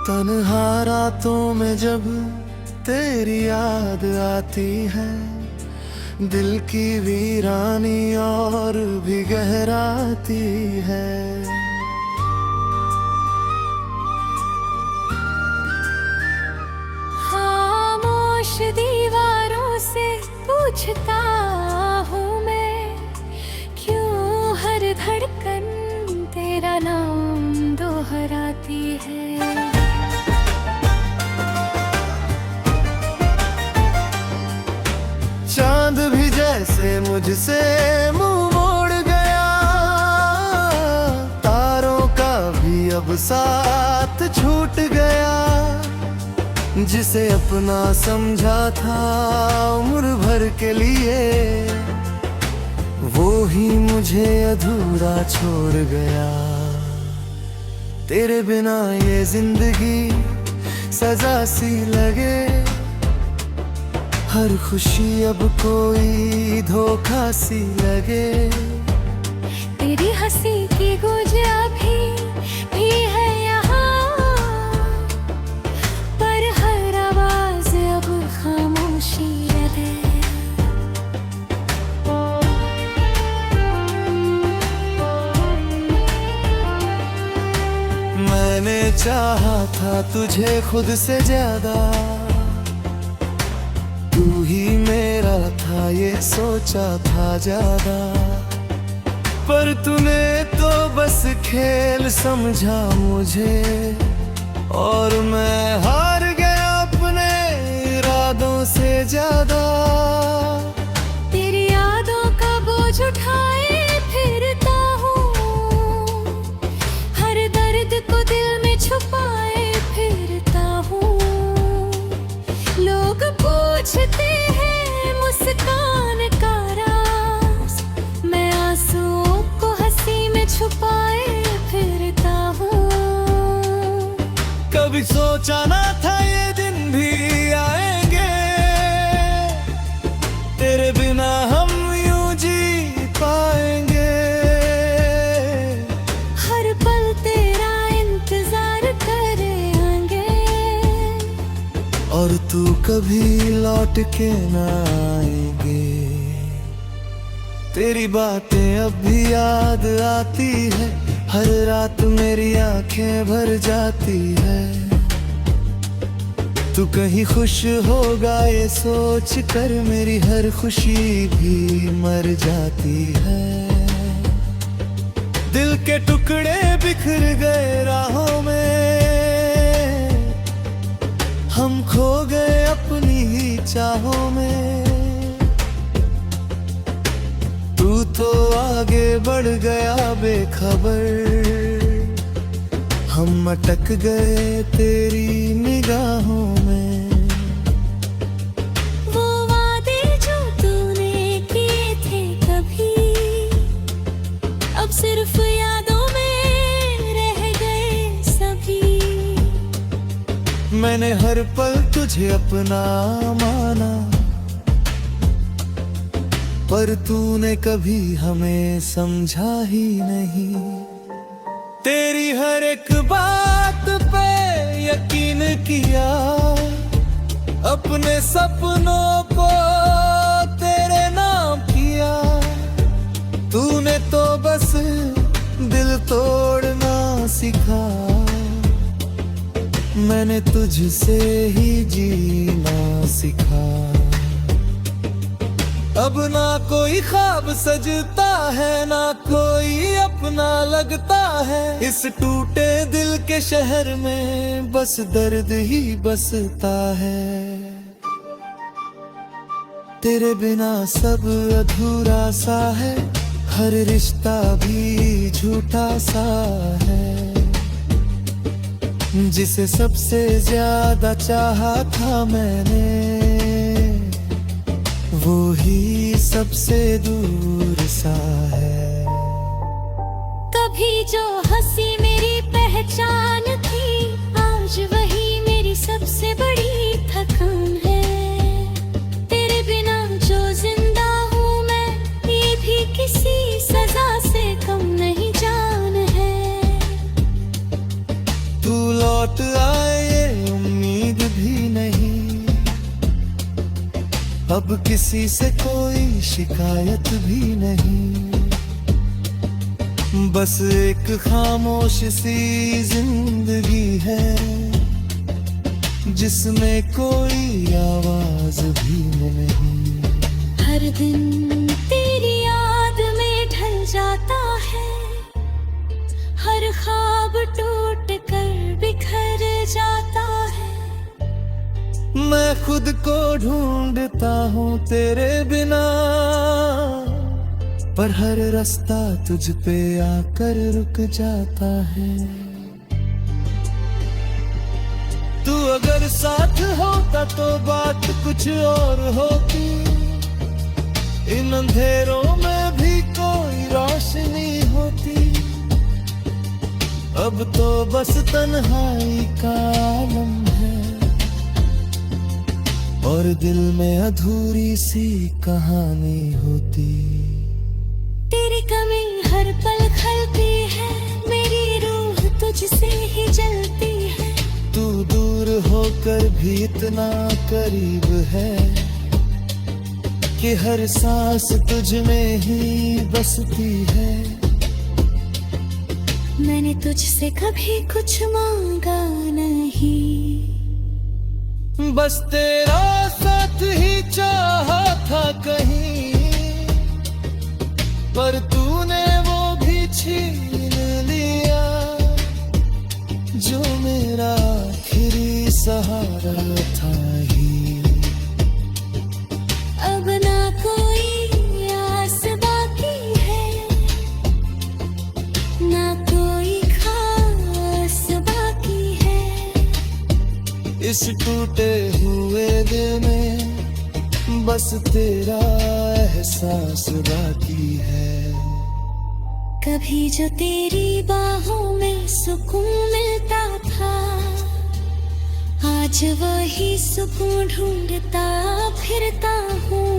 तन्हा रातों में जब तेरी याद आती है, दिल की वीरानी और भी गहराती है। खामोश दीवारों से पूछता हूँ मैं, क्यों हर धड़कन तेरा नाम दोहराती है। चांद भी जैसे मुझसे मुंह मोड़ गया, तारों का भी अब साथ छूट गया। जिसे अपना समझा था उम्र भर के लिए, वो ही मुझे अधूरा छोड़ गया। तेरे बिना ये जिंदगी सजा सी लगे, हर खुशी अब कोई धोखा सी लगे। तेरी हंसी की गूंज अभी भी है यहाँ, पर हर आवाज अब खामोशी है। मैंने चाहा था तुझे खुद से ज्यादा, तू ही मेरा था ये सोचा था ज्यादा। पर तूने तो बस खेल समझा मुझे, और मैं हार गया अपने इरादों से ज्यादा। तेरी यादों का बोझ उठाए फिरता हूँ, हर दर्द को दिल में छुपाए फिरता हूँ। लोग पूछते हैं मुस्कान का राज, मैं आंसुओं को हंसी में छुपाए फिरता हूँ। कभी सोचा ना था ये दिन भी आएंगे, तेरे बिना हम यूं जी पाएंगे। हर पल तेरा इंतजार करेंगे, और तू कभी लौट के ना आएंगे। तेरी बातें अब भी याद आती है, हर रात मेरी आंखें भर जाती है। तू कहीं खुश होगा ये सोच कर मेरी हर खुशी भी मर जाती है। दिल के टुकड़े बिखर गए राहों में, हम खो गए अपनी ही चाहों में। तू तो आगे बढ़ गया बेखबर, हम अटक गए तेरी निगाहों में। वो वादे जो तूने किए थे कभी, अब सिर्फ यादों में रह गए सभी। मैंने हर पल तुझे अपना माना, पर तूने कभी हमें समझा ही नहीं। तेरी हर एक बात पे यकीन किया, अपने सपनों को तेरे नाम किया। तूने तो बस दिल तोड़ना सिखा, मैंने तुझसे ही जीना सीखा। अब ना कोई ख्वाब सजता है, ना कोई अपना लगता है। इस टूटे दिल के शहर में बस दर्द ही बसता है। तेरे बिना सब अधूरा सा है, हर रिश्ता भी झूठा सा है। जिसे सबसे ज्यादा चाहा था मैंने, वो ही सबसे दूर सा है। कभी जो हंसी मेरी पहचान थी, आज वही मेरी सबसे बड़ी थकान है। तेरे बिना जो जिंदा हूँ मैं, ये भी किसी सजा से कम नहीं जान है। तू लौट आए अब किसी से कोई शिकायत भी नहीं, बस एक खामोश सी जिंदगी है जिसमें कोई आवाज भी नहीं। हर दिन तेरी याद में ढल जाता है, हर ख्वाब टूट कर बिखर जाता है। मैं खुद को ढूंढता हूँ तेरे बिना, पर हर रास्ता तुझ पे आकर रुक जाता है। तू अगर साथ होता तो बात कुछ और होती, इन अंधेरों में भी कोई रोशनी होती। अब तो बस तन्हाई का आलम है, और दिल में अधूरी सी कहानी होती। तेरी कमी हर पल खलती है, मेरी रूह तुझसे ही जलती है। तू दूर होकर भी इतना करीब है कि हर सांस तुझ में ही बसती है। मैंने तुझसे कभी कुछ मांगा नहीं, बस तेरा साथ ही चाहा था कहीं, पर तूने वो भी छीन लिया जो मेरा आखिरी सहारा था ही। अब ना कोई आस बाकी है, ना कोई खास बाकी है। इस टूटे हुए दिल में बस तेरा एहसास बाकी है। कभी जो तेरी बाहों में सुकून मिलता था, आज वही सुकून ढूंढता फिरता हूँ।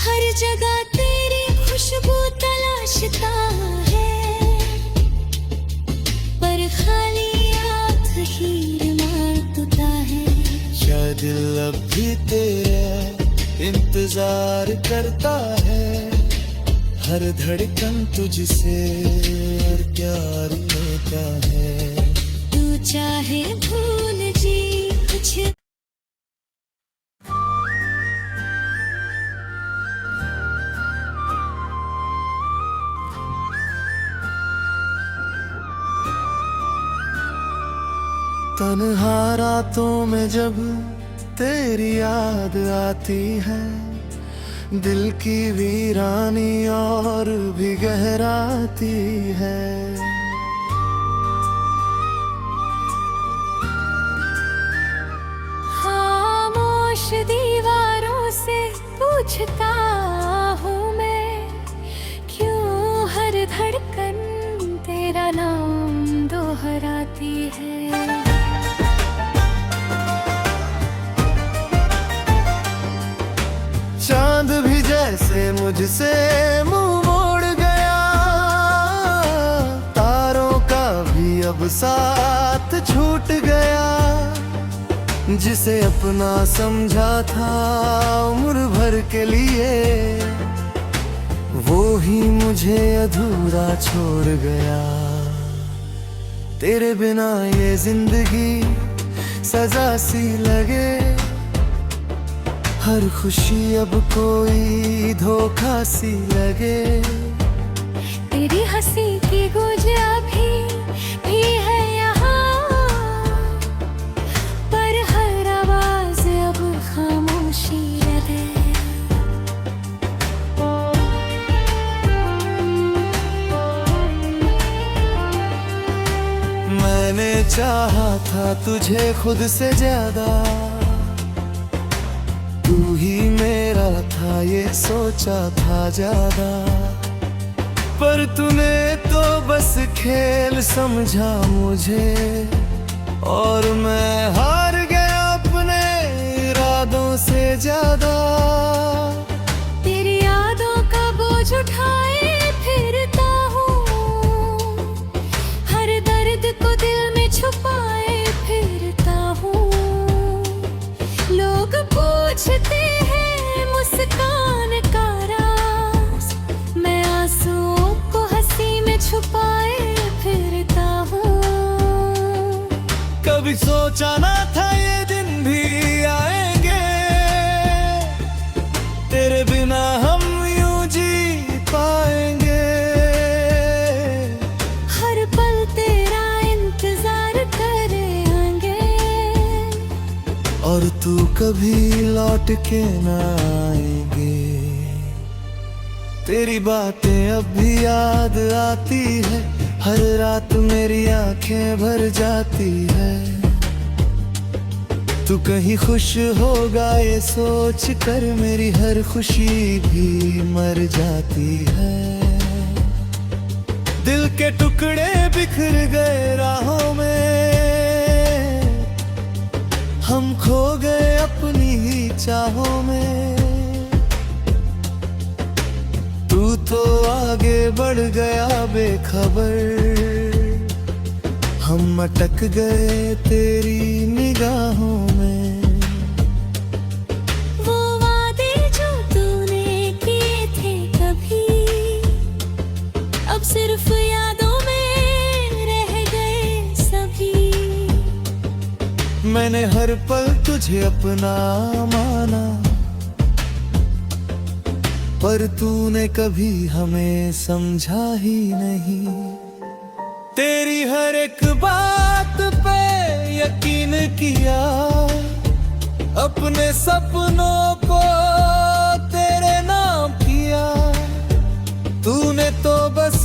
हर जगह तेरी खुशबू तलाशता है, पर खाली हाथ ही मारता है। शायद दिल अब भी तेरा इंतजार करता है, हर धड़कन तुझसे और प्यार लेता है। तू चाहे भूल जी कुछ। तन्हा रातों में जब तेरी याद आती है, दिल की वीरानी और भी गहराती है। खामोश दीवारों से पूछता हूँ मैं, क्यों हर धड़कन तेरा नाम दोहराती है। चांद भी जैसे मुझसे मुंह मोड़ गया, तारों का भी अब साथ छूट गया। जिसे अपना समझा था उम्र भर के लिए, वो ही मुझे अधूरा छोड़ गया। तेरे बिना ये जिंदगी सजा सी लगे, हर खुशी अब कोई धोखा सी लगे। तेरी हंसी की गूंज अभी भी है यहाँ, पर हर आवाज अब खामोशी लगे। मैंने चाहा था तुझे खुद से ज्यादा, तू ही मेरा था ये सोचा था ज्यादा। पर तूने तो बस खेल समझा मुझे, और मैं हार गया अपने इरादों से ज्यादा। तेरी यादों का बोझ उठाए फिरता हूँ, हर दर्द को दिल में छुपाए फिरता हूँ। लोग पूछते और तू कभी लौट के ना आएंगे। तेरी बातें अब भी याद आती है, हर रात मेरी आंखें भर जाती है। तू कहीं खुश होगा ये सोच कर मेरी हर खुशी भी मर जाती है। दिल के टुकड़े बिखर गए राहों में, हम खो गए अपनी ही चाहों में। तू तो आगे बढ़ गया बेखबर, हम अटक गए तेरी निगाहों में। वो वादे जो तूने किए थे कभी, अब सिर्फ यादों में रह गए सभी। मैंने हर पल तुझे अपना माना, पर तूने कभी हमें समझा ही नहीं। तेरी हर एक बात पे यकीन किया, अपने सपनों को तेरे नाम किया। तूने तो बस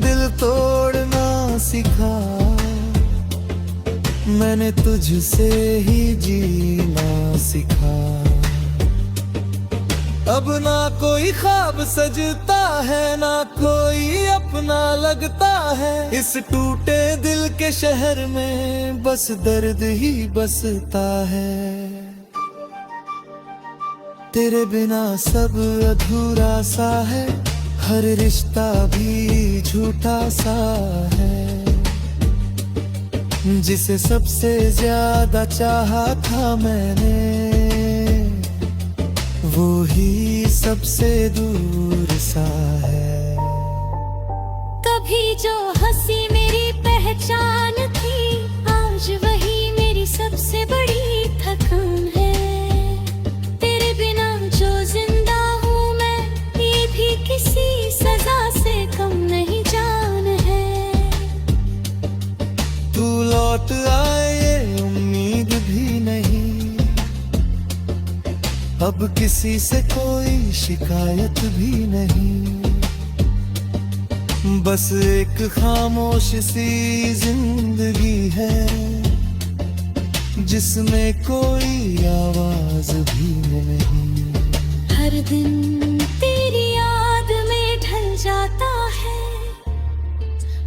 दिल तोड़ना सिखा, मैंने तुझसे ही जीना सिखा। अब ना कोई ख्वाब सजता है, ना कोई अपना लगता है। इस टूटे दिल के शहर में बस दर्द ही बसता है। तेरे बिना सब अधूरा सा है, हर रिश्ता भी झूठा सा है। जिसे सबसे ज्यादा चाहा था मैंने, वो ही सबसे दूर सा है। कभी जो हंसी मेरी पहचान थी, आज वही मेरी सबसे बड़ी थकान है। तेरे बिना जो जिंदा हूँ मैं, ये भी किसी सजा से कम नहीं जान है। तू लौट आए ये उम्मीद भी नहीं, अब किसी से कोई शिकायत भी नहीं। बस एक खामोश सी जिंदगी है, जिसमें कोई आवाज भी नहीं। हर दिन तेरी याद में ढल जाता है,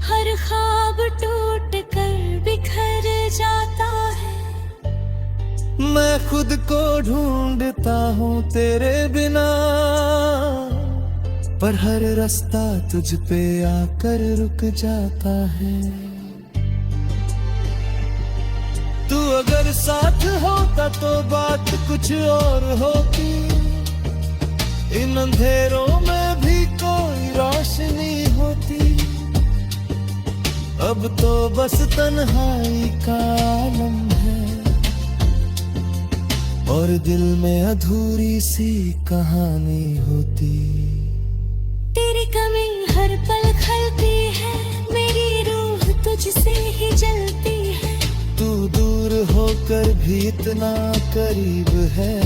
हर ख्वाब टूट कर बिखर जाता है। मैं खुद को ढूंढता हूँ तेरे बिना, पर हर रास्ता तुझ पे आकर रुक जाता है। तू अगर साथ होता तो बात कुछ और होती, इन अंधेरों में भी कोई रोशनी होती। अब तो बस तन्हाई का आलम है, और दिल में अधूरी सी कहानी होती। तेरी कमी हर पल खलती है, मेरी रूह तुझसे ही जलती है। तू दूर होकर भी इतना करीब है,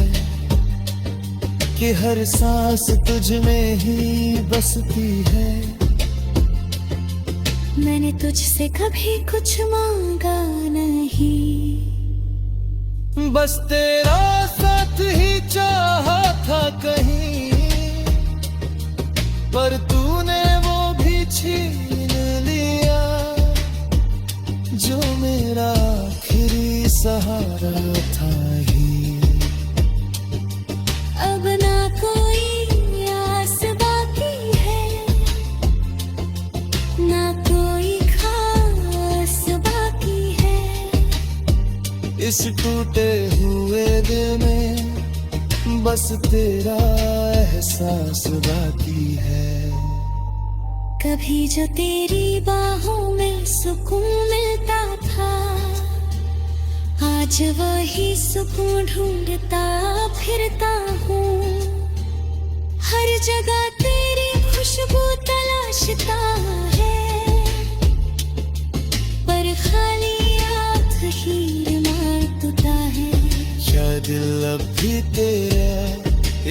कि हर सांस तुझ में ही बसती है। मैंने तुझसे कभी कुछ मांगा नहीं, बस तेरा साथ ही चाहा था कहीं, पर तूने वो भी छीन लिया, जो मेरा आखिरी सहारा था ही। अब ना कोई आस बाकी है, ना कोई खास बाकी है। इस टूटे हुए दिल में बस तेरा एहसास बाकी है। कभी जो तेरी बाहों में सुकून मिलता था, आज वही सुकून ढूंढता फिरता हूँ। हर जगह तेरी खुशबू तलाशता है, पर खाली हाथ ही मारता है। अब भी तेरे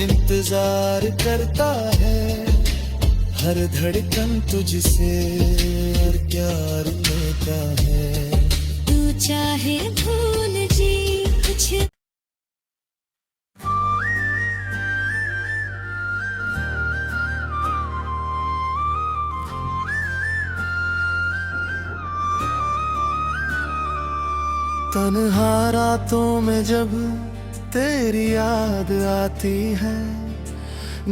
इंतजार करता है। हर धड़कन तुझसे और प्यार लेता है। तू चाहे भूल जी कुछ तन्हा रातों में जब तेरी याद आती है,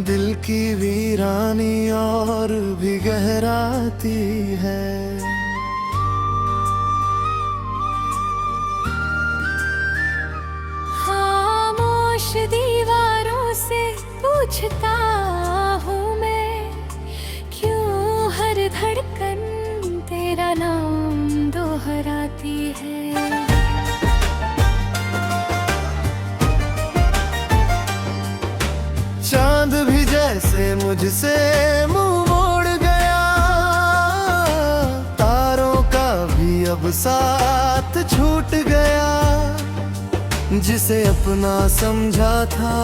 दिल की वीरानी और भी गहराती है। खामोश दीवारों से पूछता हूँ मैं, क्यों हर धड़कन तेरा नाम दोहराती है। चांद भी जैसे मुझसे मुंह मोड़ गया, तारों का भी अब साथ छूट गया। जिसे अपना समझा था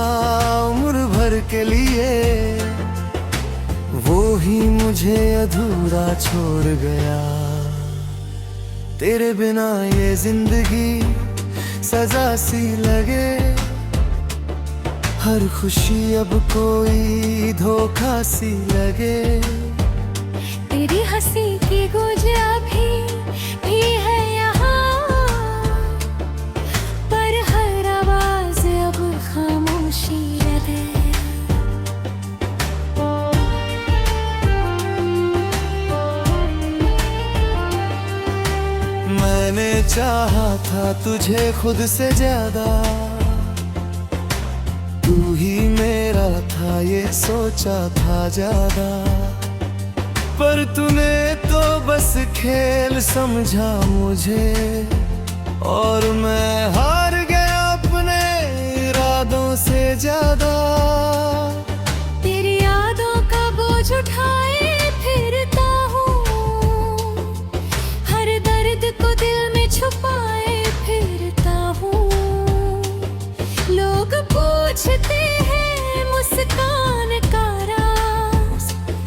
उम्र भर के लिए, वो ही मुझे अधूरा छोड़ गया। तेरे बिना ये जिंदगी सजा सी लगे, हर खुशी अब कोई धोखा सी लगे। तेरी हंसी की गूंज अभी भी है यहाँ, पर हर आवाज अब खामोशी लगे। मैंने चाहा था तुझे खुद से ज्यादा, तू ही मेरा था ये सोचा था ज्यादा। पर तूने तो बस खेल समझा मुझे, और मैं हार गया अपने इरादों से ज्यादा। तेरी यादों का बोझ उठाए फिरता हूँ, हर दर्द को दिल में छुपाए फिरता हूँ। लोग पूछते हैं मुस्कान का राज,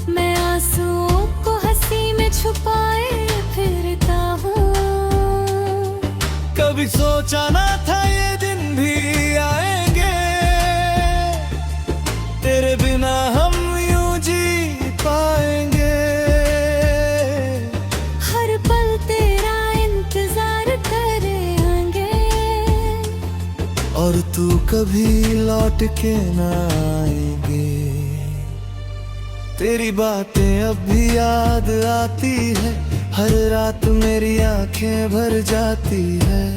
मैं आंसुओं को हंसी में छुपाए फिरता हूँ। कभी सोचा ना था ये दिन भी आएंगे, तेरे बिना हम यूं जी पाएंगे। हर पल तेरा इंतजार करेंगे, और तू कभी लौट के ना आएंगे। तेरी बातें अब भी याद आती है, हर रात मेरी आंखें भर जाती है।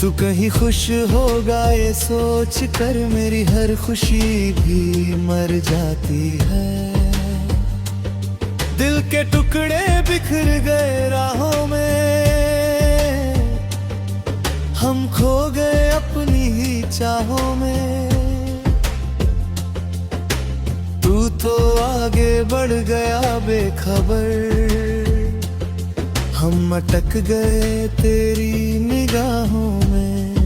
तू कहीं खुश होगा ये सोच कर मेरी हर खुशी भी मर जाती है। दिल के टुकड़े बिखर गए राहों में, हम खो गए अपनी ही चाहों में। तू तो आगे बढ़ गया बेखबर, हम अटक गए तेरी निगाहों में।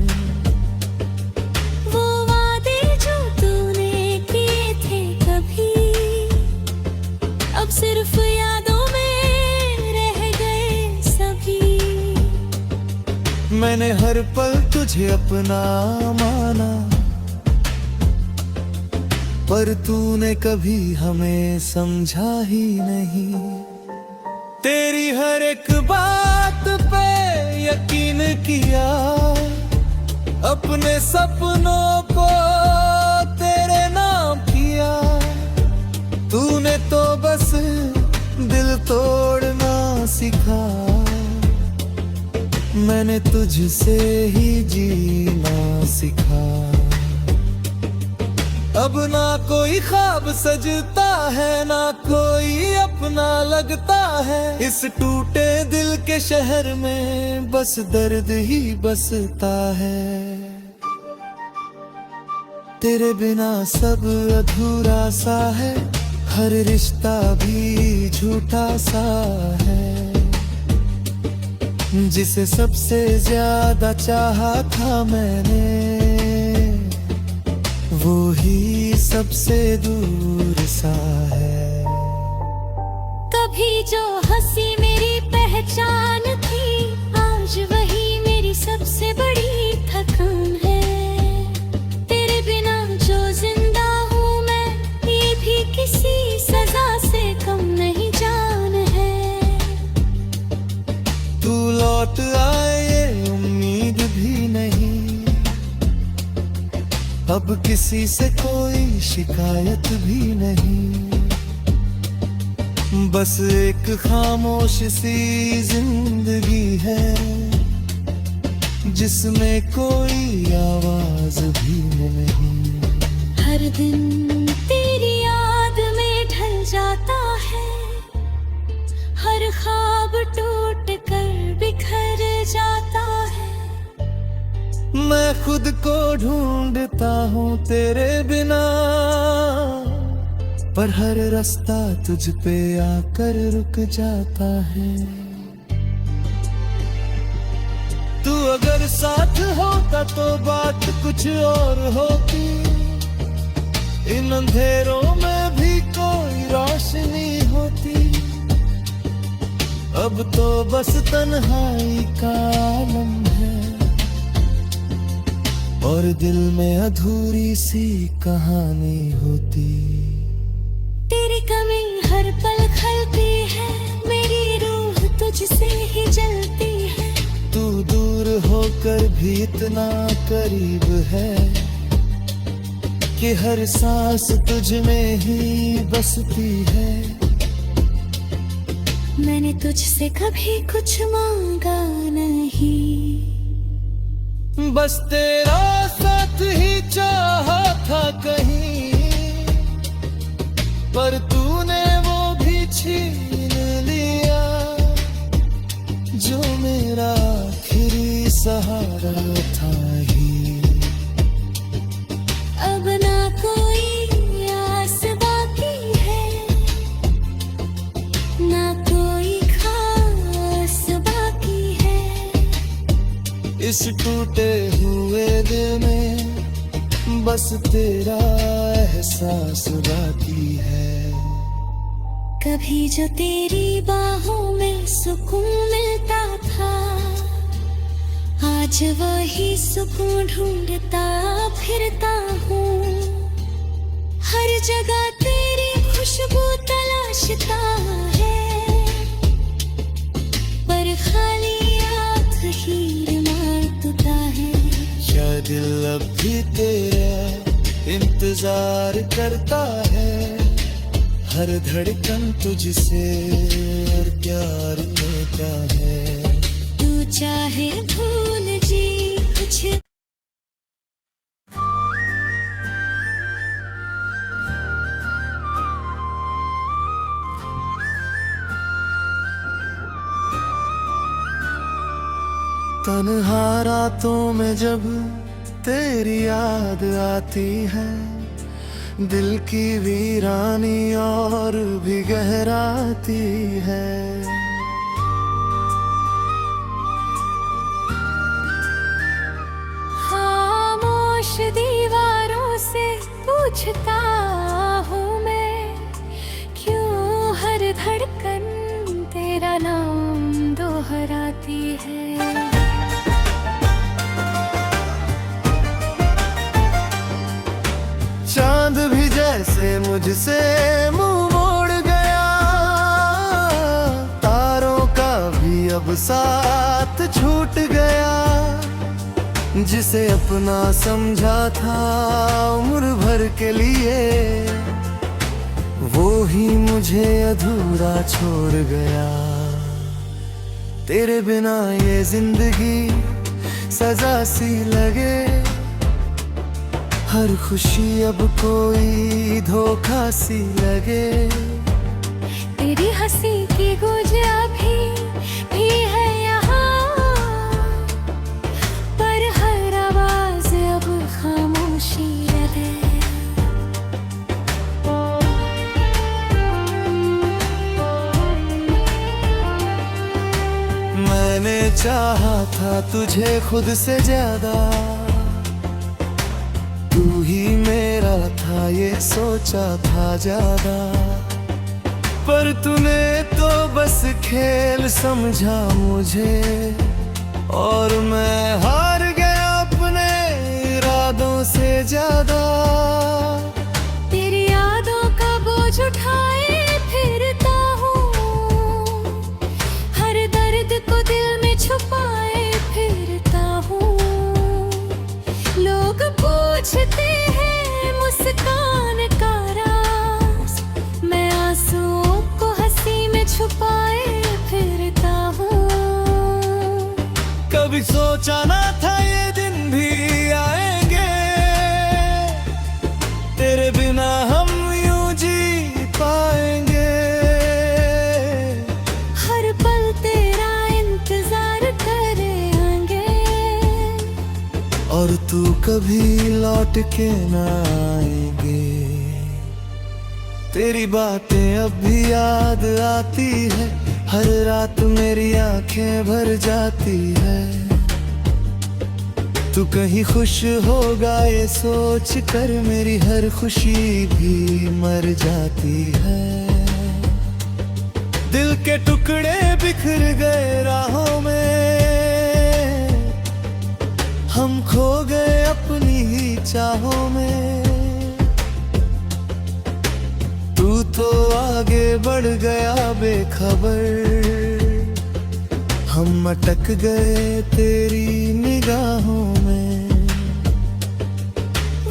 वो वादे जो तूने किए थे कभी, अब सिर्फ यादों में रह गए सभी। मैंने हर पल तुझे अपना माना, पर तूने कभी हमें समझा ही नहीं। तेरी हर एक बात पे यकीन किया, अपने सपनों को तेरे नाम किया। तूने तो बस दिल तोड़ना सिखा, मैंने तुझसे ही जीना सीखा। अब ना कोई ख्वाब सजता है, ना कोई अपना लगता है। इस टूटे दिल के शहर में बस दर्द ही बसता है। तेरे बिना सब अधूरा सा है, हर रिश्ता भी झूठा सा है। जिसे सबसे ज्यादा चाहा था मैंने, वो ही सबसे दूर सा है। कभी जो हंसी मेरी पहचान थी, आज वही मेरी सबसे बड़ी थकान है। तेरे बिना जो जिंदा हूँ मैं, ये भी किसी सजा से कम नहीं जान है। तू लौट आए ये उम्मीद भी नहीं, अब किसी से कोई शिकायत भी नहीं। बस एक खामोश सी जिंदगी है, जिसमें कोई आवाज भी नहीं। हर दिन तेरी याद में ढल जाता है, हर ख्वाब टूट कर बिखर जाता है। मैं खुद को ढूंढता हूँ तेरे बिना, पर हर रास्ता तुझ पे आकर रुक जाता है। तू अगर साथ होता तो बात कुछ और होती, इन अंधेरों में भी कोई रोशनी होती। अब तो बस तन्हाई का आलम है, और दिल में अधूरी सी कहानी होती। तेरी कमी हर पल खलती है, मेरी रूह तुझसे ही जलती है। तू दूर होकर भी इतना करीब है, कि हर सांस तुझ में ही बसती है। मैंने तुझसे कभी कुछ मांगा नहीं, बस तेरा साथ ही चाहा था कहीं, पर तूने वो भी छीन लिया, जो मेरा आखिरी सहारा था ही। अब ना कोई आस बाकी है, ना कोई खास बाकी है। इस टूटे हुए दिल में बस तेरा एहसास बाकी है। कभी जो तेरी बाहों में सुकून मिलता था, आज वही सुकून ढूंढता फिरता हूँ। हर जगह तेरी खुशबू तलाशता है, पर खाली हाथ ही मारता है। शायद दिल अब भी तेरा इंतजार करता है, हर धड़कन तुझसे और प्यार लेता है। तू चाहे भूल जी कुछ। तन्हा रातों में जब तेरी याद आती है, दिल की वीरानी और भी गहराती है। खामोश दीवारों से पूछता हूँ मैं, क्यों हर धड़कन तेरा नाम दोहराती है। चांद भी जैसे मुझसे मुंह मोड़ गया, तारों का भी अब साथ छूट गया। जिसे अपना समझा था उम्र भर के लिए, वो ही मुझे अधूरा छोड़ गया। तेरे बिना ये जिंदगी सजा सी लगे, हर खुशी अब कोई धोखा सी लगे। तेरी हंसी की गूंज अभी भी है यहाँ, पर हर आवाज अब खामोशी है। मैंने चाहा था तुझे खुद से ज्यादा, तू ही मेरा था ये सोचा था ज्यादा, पर तूने तो बस खेल समझा मुझे, और मैं हार गया अपने इरादों से ज्यादा। तेरी यादों का बोझ उठाए फिरता हूँ, हर दर्द को दिल में छुपाए फिरता हूँ। लोग पूछते हैं मुस्कान का राज, मैं आंसुओं को हंसी में छुपाए फिरता हूँ। कभी सोचा ना था ये दिन भी आएंगे, तेरे बिना हम यूं जी पाएंगे। हर पल तेरा इंतजार करेंगे, और तू कभी लौट के ना आएंगे। तेरी बातें अब भी याद आती है, हर रात मेरी आंखें भर जाती है। तू कहीं खुश होगा ये सोच कर मेरी हर खुशी भी मर जाती है। दिल के टुकड़े बिखर गए राहों में, हम खो गए अपनी ही चाहों में। तू तो आगे बढ़ गया बेखबर, हम अटक गए तेरी निगाहों में।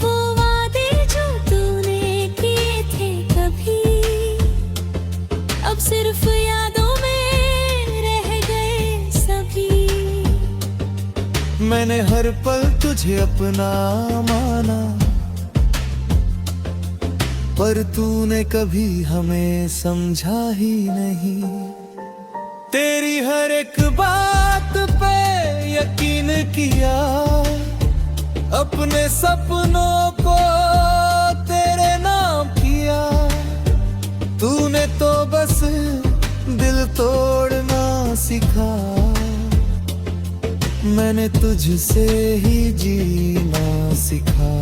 वो वादे जो तूने किए थे कभी, अब सिर्फ यादों में रह गए सभी। मैंने हर पल तुझे अपना माना, पर तूने कभी हमें समझा ही नहीं। तेरी हर एक बात पे यकीन किया, अपने सपनों को तेरे नाम किया। तूने तो बस दिल तोड़ना सिखा, मैंने तुझसे ही जीना सिखा।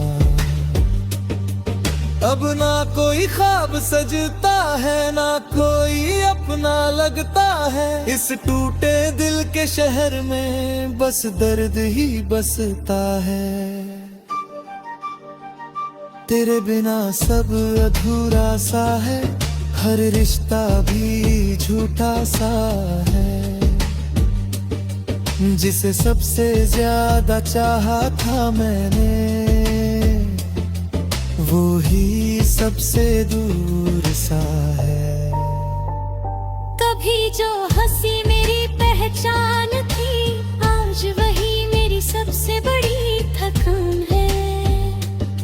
अब ना कोई ख्वाब सजता है, ना कोई अपना लगता है। इस टूटे दिल के शहर में बस दर्द ही बसता है। तेरे बिना सब अधूरा सा है, हर रिश्ता भी झूठा सा है। जिसे सबसे ज्यादा चाहा था मैंने, वो ही सबसे दूर सा है। कभी जो हंसी मेरी पहचान थी, आज वही मेरी सबसे बड़ी थकान है।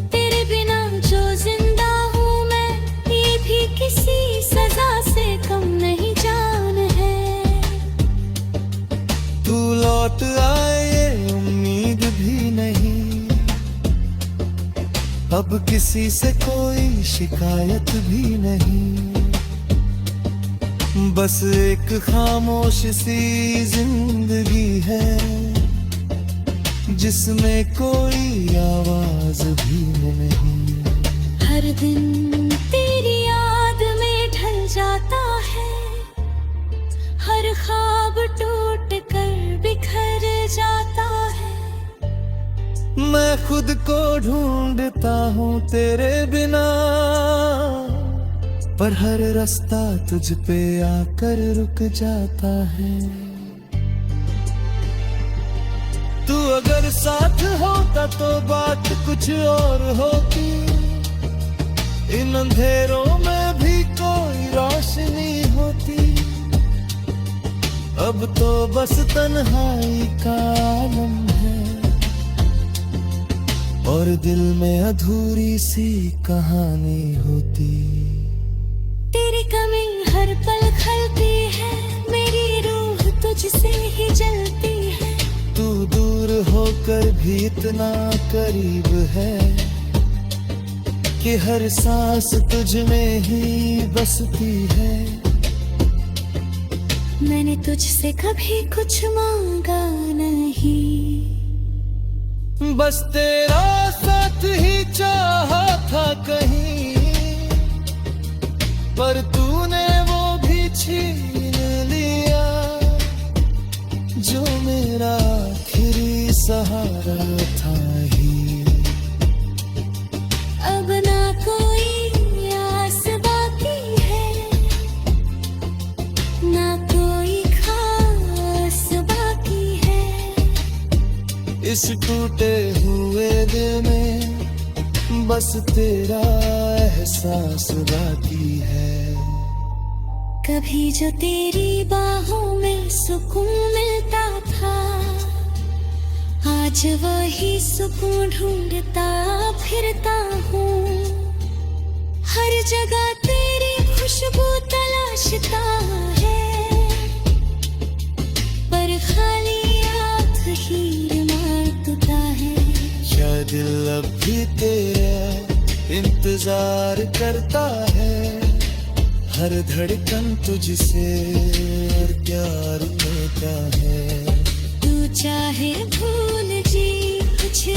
तेरे बिना जो जिंदा हूँ मैं, ये भी किसी सजा से कम नहीं जान है। तू लौट आए ये उम्मीद भी नहीं, अब किसी से कोई शिकायत भी नहीं। बस एक खामोश सी जिंदगी है, जिसमें कोई आवाज भी नहीं। हर दिन तेरी याद में ढल जाता है, हर ख्वाब टूट कर बिखर जाता है। मैं खुद को ढूंढता हूँ तेरे बिना, पर हर रास्ता तुझ पे आकर रुक जाता है। तू अगर साथ होता तो बात कुछ और होती, इन अंधेरों में भी कोई रोशनी होती। अब तो बस तन्हाई का आलम है, और दिल में अधूरी सी कहानी होती। तेरी कमी हर पल खलती है, मेरी रूह तुझसे ही जलती है। तू दूर होकर भी इतना करीब है, कि हर सांस तुझ में ही बसती है। मैंने तुझसे कभी कुछ मांगा नहीं, बस तेरा साथ ही चाहा था कहीं, पर तूने वो भी छीन लिया जो मेरा आखिरी सहारा था ही। अब ना कोई आस बाकी है, ना कोई खास बाकी है। इस टूटे हुए दिल में बस तेरा एहसास बाकी है। कभी जो तेरी बाहों में सुकून मिलता था, आज वही सुकून ढूंढता फिरता हूँ। हर जगह तेरी खुशबू तलाशता है, पर खाली हाथ ही मारता है। क्या दिल अब भी तेरा इंतजार करता है, हर धड़कन तुझसे और प्यार करता है। तू चाहे भूल जी कुछ